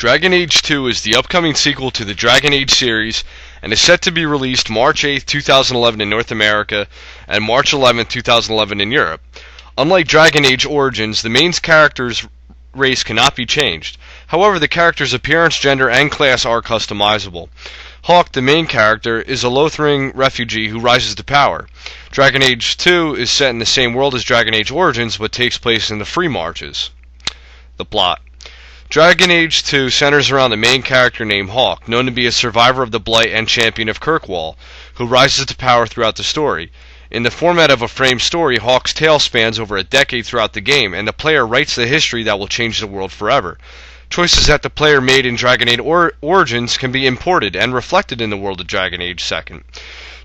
Dragon Age 2 is the upcoming sequel to the Dragon Age series and is set to be released March 8, 2011 in North America and March 11, 2011 in Europe. Unlike Dragon Age Origins, the main character's race cannot be changed. However, the character's appearance, gender, and class are customizable. Hawke, the main character, is a Lothering refugee who rises to power. Dragon Age 2 is set in the same world as Dragon Age Origins, but takes place in the Free Marches. The plot. Dragon Age 2 centers around the main character named Hawke, known to be a survivor of the Blight and champion of Kirkwall, who rises to power throughout the story. In the format of a framed story, Hawke's tale spans over a decade throughout the game, and the player writes the history that will change the world forever. Choices that the player made in Dragon Age Origins can be imported and reflected in the world of Dragon Age 2.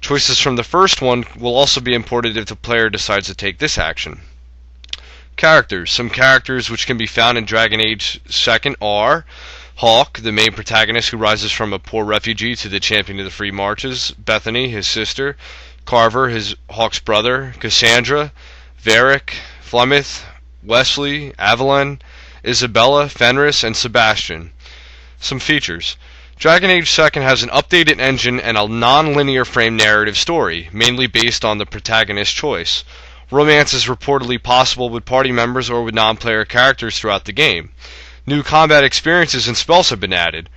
Choices from the first one will also be imported if the player decides to take this action. Characters. Some characters which can be found in Dragon Age 2 are Hawke, the main protagonist who rises from a poor refugee to the champion of the Free Marches, Bethany, his sister, Carver, Hawke's brother, Cassandra, Varric, Flemeth, Wesley, Avalon, Isabella, Fenris, and Sebastian. Some features. Dragon Age 2 has an updated engine and a non-linear frame narrative story, mainly based on the protagonist's choice. Romance is reportedly possible with party members or with non-player characters throughout the game. New combat experiences and spells have been added.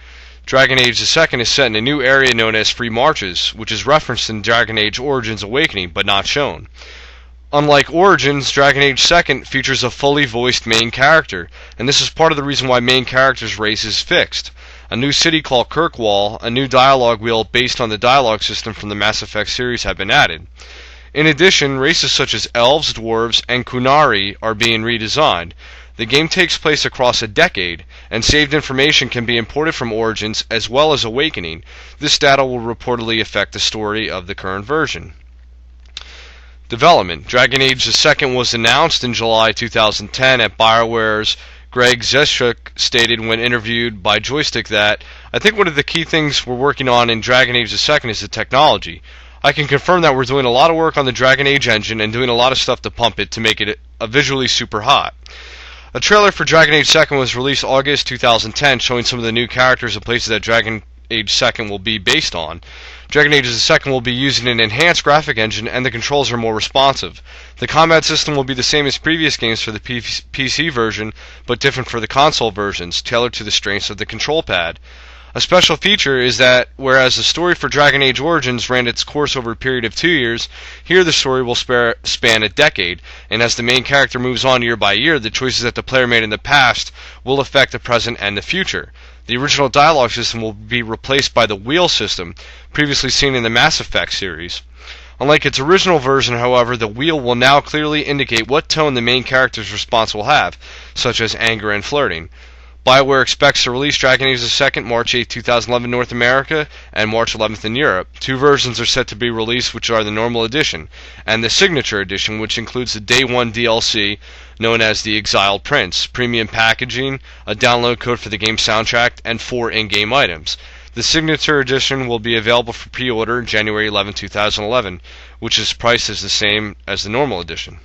Dragon Age 2 is set in a new area known as Free Marches, which is referenced in Dragon Age Origins Awakening, but not shown. Unlike Origins, Dragon Age 2 features a fully voiced main character, and this is part of the reason why main character's race is fixed. A new city called Kirkwall, a new dialogue wheel based on the dialogue system from the Mass Effect series have been added. In addition, races such as elves, dwarves, and Qunari are being redesigned. The game takes place across a decade, and saved information can be imported from Origins as well as Awakening. This data will reportedly affect the story of the current version. Development. Dragon Age 2 was announced in July 2010 at BioWare's Greg Zeschuk stated when interviewed by Joystick that, "I think one of the key things we're working on in Dragon Age 2 is the technology. I can confirm that we're doing a lot of work on the Dragon Age engine and doing a lot of stuff to pump it to make it a visually super hot." A trailer for Dragon Age 2 was released August 2010 showing some of the new characters and places that Dragon Age 2 will be based on. Dragon Age 2 will be using an enhanced graphic engine and the controls are more responsive. The combat system will be the same as previous games for the PC version, but different for the console versions, tailored to the strengths of the control pad. A special feature is that, whereas the story for Dragon Age Origins ran its course over a period of 2 years, here the story will span a decade, and as the main character moves on year by year, the choices that the player made in the past will affect the present and the future. The original dialogue system will be replaced by the wheel system, previously seen in the Mass Effect series. Unlike its original version, however, the wheel will now clearly indicate what tone the main character's response will have, such as anger and flirting. BioWare expects to release Dragon Age 2 March 8, 2011 in North America and March 11th in Europe. Two versions are set to be released, which are the Normal Edition and the Signature Edition, which includes the Day 1 DLC known as the Exiled Prince, premium packaging, a download code for the game soundtrack, and 4 in-game items. The Signature Edition will be available for pre-order January 11, 2011, which is priced as the same as the Normal Edition.